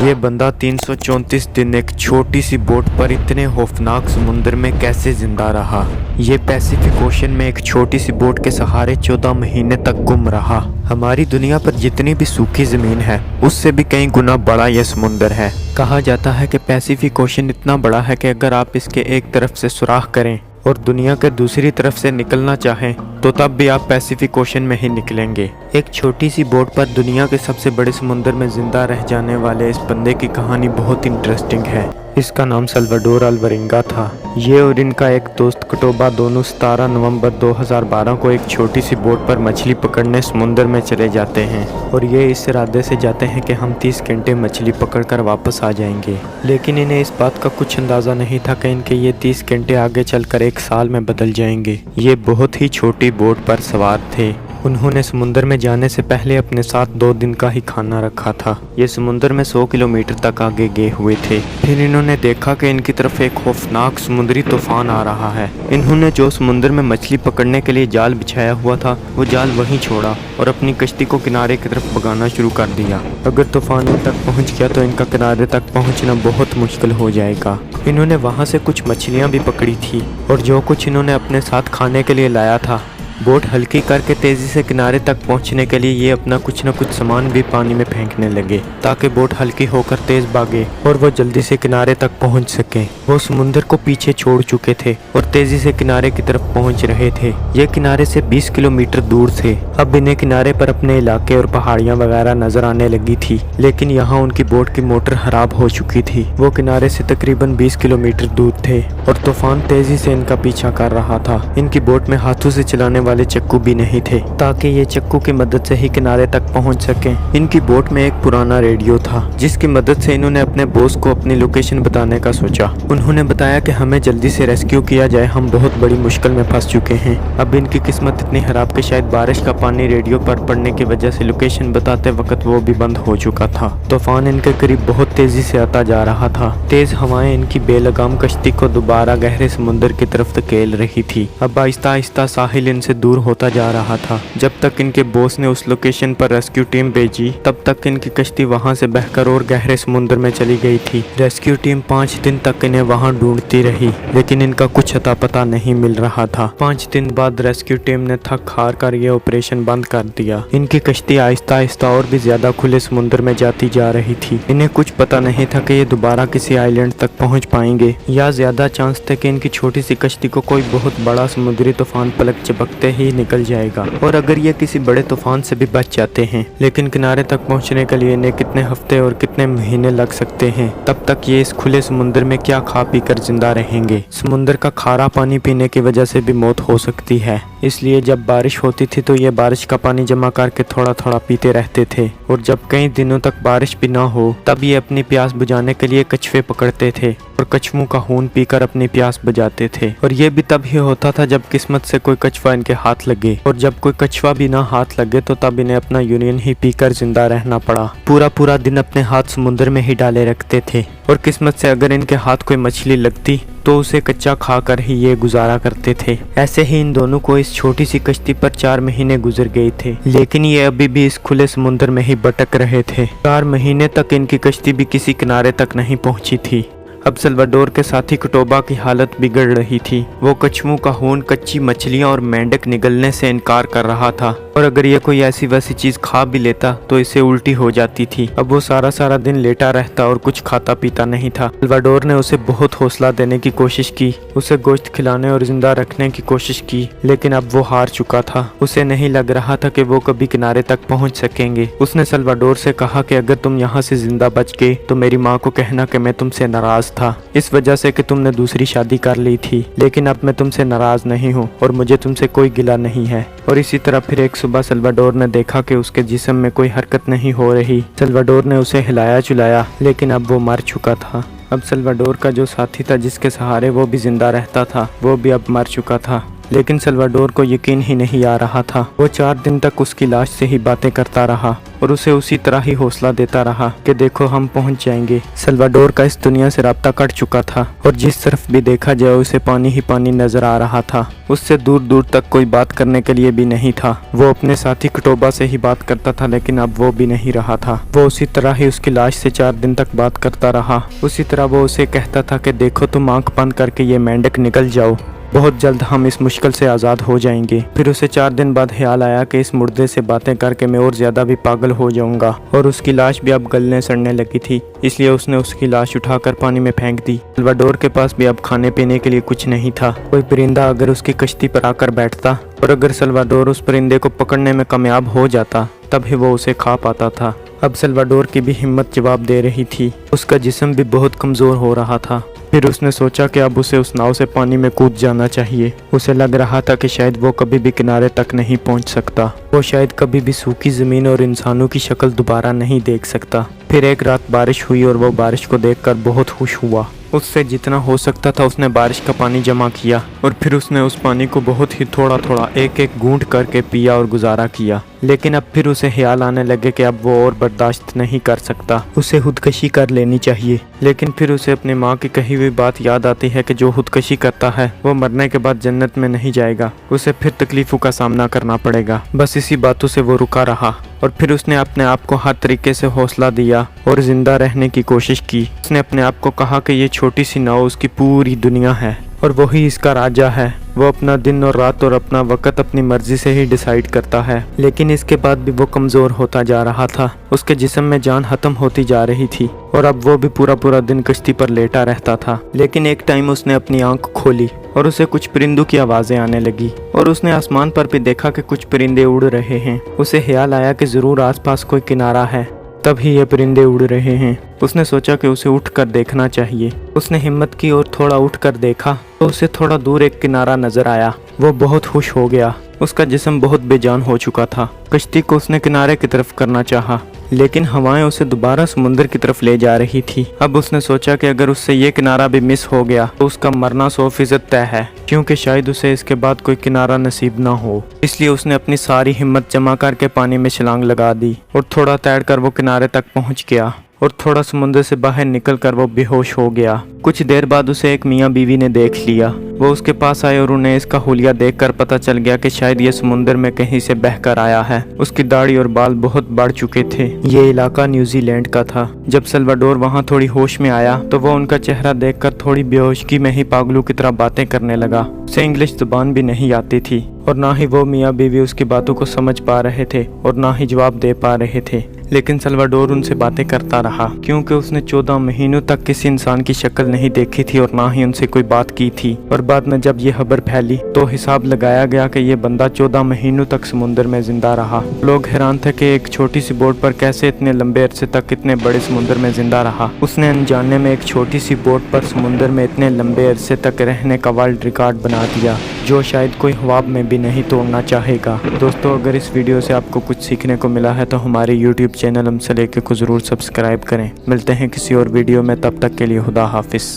ये बंदा 334 दिन एक छोटी सी बोट पर इतने खौफनाक समुंदर में कैसे जिंदा रहा। ये पैसिफिक ओशन में एक छोटी सी बोट के सहारे 14 महीने तक गुम रहा। हमारी दुनिया पर जितनी भी सूखी ज़मीन है उससे भी कई गुना बड़ा यह समुंदर है। कहा जाता है कि पैसिफिक ओशन इतना बड़ा है कि अगर आप इसके एक तरफ से सुराख करें और दुनिया के दूसरी तरफ से निकलना चाहें तो तब भी आप पैसिफिक ओशन में ही निकलेंगे। एक छोटी सी बोट पर दुनिया के सबसे बड़े समुंदर में जिंदा रह जाने वाले इस बंदे की कहानी बहुत इंटरेस्टिंग है। इसका नाम सल्वाडोर अल्वरिंगा था। ये और इनका एक दोस्त कटोबा दोनों 17 नवंबर 2012 को एक छोटी सी बोट पर मछली पकड़ने समुंदर में चले जाते हैं और ये इस इरादे से जाते हैं कि हम 30 घंटे मछली पकड़कर वापस आ जाएंगे। लेकिन इन्हें इस बात का कुछ अंदाज़ा नहीं था कि इनके ये 30 घंटे आगे चलकर 1 साल में बदल जाएंगे। ये बहुत ही छोटी बोट पर सवार थे। उन्होंने समुंदर में जाने से पहले अपने साथ 2 दिन का ही खाना रखा था। ये समुंदर में 100 किलोमीटर तक आगे गए हुए थे। फिर इन्होंने देखा कि इनकी तरफ एक खौफनाक समुद्री तूफान आ रहा है। इन्होंने जो समुंदर में मछली पकड़ने के लिए जाल बिछाया हुआ था वो जाल वहीं छोड़ा और अपनी कश्ती को किनारे की तरफ भगाना शुरू कर दिया। अगर तूफान इन तक पहुँच गया तो इनका किनारे तक पहुँचना बहुत मुश्किल हो जाएगा। इन्होंने वहाँ से कुछ मछलियाँ भी पकड़ी थी और जो कुछ इन्होंने अपने साथ खाने के लिए लाया था, बोट हल्की करके तेज़ी से किनारे तक पहुंचने के लिए ये अपना कुछ न कुछ सामान भी पानी में फेंकने लगे ताकि बोट हल्की होकर तेज़ भागे और वो जल्दी से किनारे तक पहुंच सके। वो समुंदर को पीछे छोड़ चुके थे और तेज़ी से किनारे की तरफ पहुंच रहे थे। ये किनारे से 20 किलोमीटर दूर थे। अब इन्हें किनारे पर अपने इलाके और पहाड़ियाँ वगैरह नजर आने लगी थी, लेकिन यहाँ उनकी बोट की मोटर खराब हो चुकी थी। वो किनारे से तकरीबन 20 किलोमीटर दूर थे और तूफान तेज़ी से इनका पीछा कर रहा था। इनकी बोट में हाथों से चलाने वाले चक्कू भी नहीं थे ताकि ये चक्कू की मदद से ही किनारे तक पहुंच सकें। इनकी बोट में एक पुराना रेडियो था जिसकी मदद से इन्होंने अपने बॉस को अपनी लोकेशन बताने का सोचा। उन्होंने बताया कि हमें जल्दी से रेस्क्यू किया जाए, हम बहुत बड़ी मुश्किल में फंस चुके हैं। अब इनकी किस्मत इतनी खराब कि शायद बारिश का पानी रेडियो पर पड़ने की वजह से लोकेशन बताते वक्त वो भी बंद हो चुका था। तूफान इनके करीब बहुत तेजी से आता जा रहा था। तेज हवाएं इनकी बेलगाम कश्ती को दोबारा गहरे समुद्र की तरफ धकेल रही थी। अब आहिस्ता आहिस्ता साहिल इनसे दूर होता जा रहा था। जब तक इनके बॉस ने उस लोकेशन पर रेस्क्यू टीम भेजी तब तक इनकी कश्ती वहां से बहकर और गहरे समुद्र में चली गई थी। रेस्क्यू टीम 5 दिन तक इन्हें वहां ढूंढती रही लेकिन इनका कुछ अता पता नहीं मिल रहा था। 5 दिन बाद रेस्क्यू टीम ने थक हार कर यह ऑपरेशन बंद कर दिया। इनकी कश्ती आहिस्ता आहिस्ता और भी ज्यादा खुले समुद्र में जाती जा रही थी। इन्हें कुछ पता नहीं था कि ये दोबारा किसी आइलैंड तक पहुंच पाएंगे या ज्यादा चांस थे कि इनकी छोटी सी कश्ती को कोई बहुत बड़ा समुद्री तूफान पलक झपकते ही निकल जाएगा। और अगर ये किसी बड़े तूफान से भी बच जाते हैं, लेकिन किनारे तक पहुंचने के लिए इन्हें कितने हफ्ते और कितने महीने लग सकते हैं। तब तक ये इस खुले समुद्र में क्या खा पी कर जिंदा रहेंगे। समुद्र का खारा पानी पीने की वजह से भी मौत हो सकती है, इसलिए जब बारिश होती थी तो ये बारिश का पानी जमा करके थोड़ा थोड़ा पीते रहते थे। और जब कई दिनों तक बारिश भी ना हो तब ये अपनी प्यास बुझाने के लिए कछुए पकड़ते थे और कछुओं का खून पीकर अपनी प्यास बुझाते थे। और ये भी तब ही होता था जब किस्मत से कोई कछुआ इनके हाथ लगे, और जब कोई कछुआ भी ना हाथ लगे तो तब इन्हें अपना यूरिन ही पीकर जिंदा रहना पड़ा। पूरा दिन अपने हाथ समुद्र में ही डाले रखते थे और किस्मत से अगर इनके हाथ कोई मछली लगती तो उसे कच्चा खाकर ही ये गुजारा करते थे। ऐसे ही इन दोनों को इस छोटी सी कश्ती पर 4 महीने गुजर गए थे, लेकिन ये अभी भी इस खुले समुद्र में ही भटक रहे थे। 4 महीने तक इनकी कश्ती भी किसी किनारे तक नहीं पहुंची थी। अब सल्वाडोर के साथी कटोबा की हालत बिगड़ रही थी। वो कछुओं का खून, कच्ची मछलियां और मेंढक निगलने से इनकार कर रहा था और अगर ये कोई ऐसी वैसी चीज खा भी लेता तो इसे उल्टी हो जाती थी। अब वो सारा दिन लेटा रहता और कुछ खाता पीता नहीं था। सल्वाडोर ने उसे बहुत हौसला देने की कोशिश की, उसे गोश्त खिलाने और जिंदा रखने की कोशिश की, लेकिन अब वो हार चुका था। उसे नहीं लग रहा था कि वो कभी किनारे तक पहुंच सकेंगे। उसने सल्वाडोर से कहा कि अगर तुम यहाँ से जिंदा बच गए तो मेरी माँ को कहना कि मैं तुमसे नाराज था इस वजह से कि तुमने दूसरी शादी कर ली थी, लेकिन अब मैं तुमसे नाराज नहीं हूँ और मुझे तुमसे कोई गिला नहीं है। और इसी तरह फिर एक सुबह सल्वाडोर ने देखा कि उसके जिस्म में कोई हरकत नहीं हो रही। सल्वाडोर ने उसे हिलाया चुलाया लेकिन अब वो मर चुका था। अब सल्वाडोर का जो साथी था जिसके सहारे वो भी जिंदा रहता था वो भी अब मर चुका था। लेकिन सल्वाडोर को यकीन ही नहीं आ रहा था। वो 4 दिन तक उसकी लाश से ही बातें करता रहा और उसे उसी तरह ही हौसला देता रहा कि देखो हम पहुंच जाएंगे। सल्वाडोर का इस दुनिया से राब्ता कट चुका था और जिस तरफ भी देखा जाए उसे पानी ही पानी नजर आ रहा था। उससे दूर दूर तक कोई बात करने के लिए भी नहीं था। वो अपने साथी कटोबा से ही बात करता था, लेकिन अब वो भी नहीं रहा था। वो उसी तरह ही उसकी लाश से 4 दिन तक बात करता रहा। उसी तरह वो उसे कहता था कि देखो तुम आंख बंद करके ये मेंढक निकल जाओ, बहुत जल्द हम इस मुश्किल से आज़ाद हो जाएंगे। फिर उसे 4 दिन बाद ख्याल आया कि इस मुर्दे से बातें करके मैं और ज़्यादा भी पागल हो जाऊंगा, और उसकी लाश भी अब गलने सड़ने लगी थी। इसलिए उसने उसकी लाश उठाकर पानी में फेंक दी। सल्वाडोर के पास भी अब खाने पीने के लिए कुछ नहीं था। कोई परिंदा अगर उसकी कश्ती पर आकर बैठता और अगर सल्वाडोर उस परिंदे को पकड़ने में कामयाब हो जाता तभी वो उसे खा पाता था। अब सल्वाडोर की भी हिम्मत जवाब दे रही थी। उसका जिस्म भी बहुत कमज़ोर हो रहा था। फिर उसने सोचा कि अब उसे उस नाव से पानी में कूद जाना चाहिए। उसे लग रहा था कि शायद वो कभी भी किनारे तक नहीं पहुंच सकता। वो शायद कभी भी सूखी ज़मीन और इंसानों की शक्ल दोबारा नहीं देख सकता। फिर एक रात बारिश हुई और वो बारिश को देखकर बहुत खुश हुआ। उससे जितना हो सकता था उसने बारिश का पानी जमा किया और फिर उसने उस पानी को बहुत ही थोड़ा थोड़ा एक एक घूंट करके पिया और गुजारा किया। लेकिन अब फिर उसे ख्याल आने लगे कि अब वो और बर्दाश्त नहीं कर सकता, उसे खुदकशी कर लेनी चाहिए। लेकिन फिर उसे अपनी माँ की कही हुई बात याद आती है कि जो खुदकशी करता है वो मरने के बाद जन्नत में नहीं जाएगा, उसे फिर तकलीफों का सामना करना पड़ेगा। बस इसी बातों से वो रुका रहा और फिर उसने अपने आप को हर तरीके से हौसला दिया और जिंदा रहने की कोशिश की। उसने अपने आप को कहा कि ये छोटी सी नाव उसकी पूरी दुनिया है और वही इसका राजा है। वो अपना दिन और रात और अपना वक़्त अपनी मर्जी से ही डिसाइड करता है। लेकिन इसके बाद भी वो कमज़ोर होता जा रहा था। उसके जिस्म में जान ख़त्म होती जा रही थी और अब वो भी पूरा पूरा दिन कश्ती पर लेटा रहता था। लेकिन एक टाइम उसने अपनी आंख खोली और उसे कुछ परिंदों की आवाज़ें आने लगी और उसने आसमान पर भी देखा कि कुछ परिंदे उड़ रहे हैं। उसे ख्याल आया कि ज़रूर आसपास कोई किनारा है, तभी ये परिंदे उड़ रहे हैं। उसने सोचा कि उसे उठकर देखना चाहिए। उसने हिम्मत की और थोड़ा उठकर देखा तो उसे थोड़ा दूर एक किनारा नजर आया। वो बहुत खुश हो गया। उसका जिस्म बहुत बेजान हो चुका था। कश्ती को उसने किनारे की तरफ करना चाहा, लेकिन हवाएं उसे दोबारा समुद्र की तरफ ले जा रही थी। अब उसने सोचा कि अगर उससे ये किनारा भी मिस हो गया तो उसका मरना 100% तय है, क्योंकि शायद उसे इसके बाद कोई किनारा नसीब ना हो। इसलिए उसने अपनी सारी हिम्मत जमा करके पानी में छलांग लगा दी और थोड़ा तैरकर वो किनारे तक पहुंच गया और थोड़ा समुद्र से बाहर निकलकर वो बेहोश हो गया। कुछ देर बाद उसे एक मियाँ बीवी ने देख लिया। वो उसके पास आए और उन्हें इसका हुलिया देखकर पता चल गया कि शायद ये समुद्र में कहीं से बहकर आया है। उसकी दाढ़ी और बाल बहुत बढ़ चुके थे। ये इलाका न्यूजीलैंड का था। जब सल्वाडोर वहाँ थोड़ी होश में आया तो वो उनका चेहरा देखकर थोड़ी बेहोशगी में ही पागलों की तरह बातें करने लगा। उसे इंग्लिश जुबान भी नहीं आती थी और ना ही वो मियाँ बीवी उसकी बातों को समझ पा रहे थे और ना ही जवाब दे पा रहे थे। लेकिन सल्वाडोर उनसे बातें करता रहा, क्योंकि उसने 14 महीनों तक किसी इंसान की शक्ल नहीं देखी थी और ना ही उनसे कोई बात की थी। और बाद में जब ये खबर फैली तो हिसाब लगाया गया कि ये बंदा 14 महीनों तक समुद्र में जिंदा रहा। लोग हैरान थे कि एक छोटी सी बोट पर कैसे इतने लंबे अरसे तक इतने बड़े समुद्र में जिंदा रहा। उसने अनजाने में एक छोटी सी बोट पर समुद्र में इतने लंबे अरसे तक रहने का वर्ल्ड रिकॉर्ड बना दिया, जो शायद कोई ख्वाब में भी नहीं तोड़ना चाहेगा। दोस्तों, अगर इस वीडियो से आपको कुछ सीखने को मिला है तो हमारे यूट्यूब चैनल हमसे लेके को ज़रूर सब्सक्राइब करें। मिलते हैं किसी और वीडियो में, तब तक के लिए खुदा हाफिज़।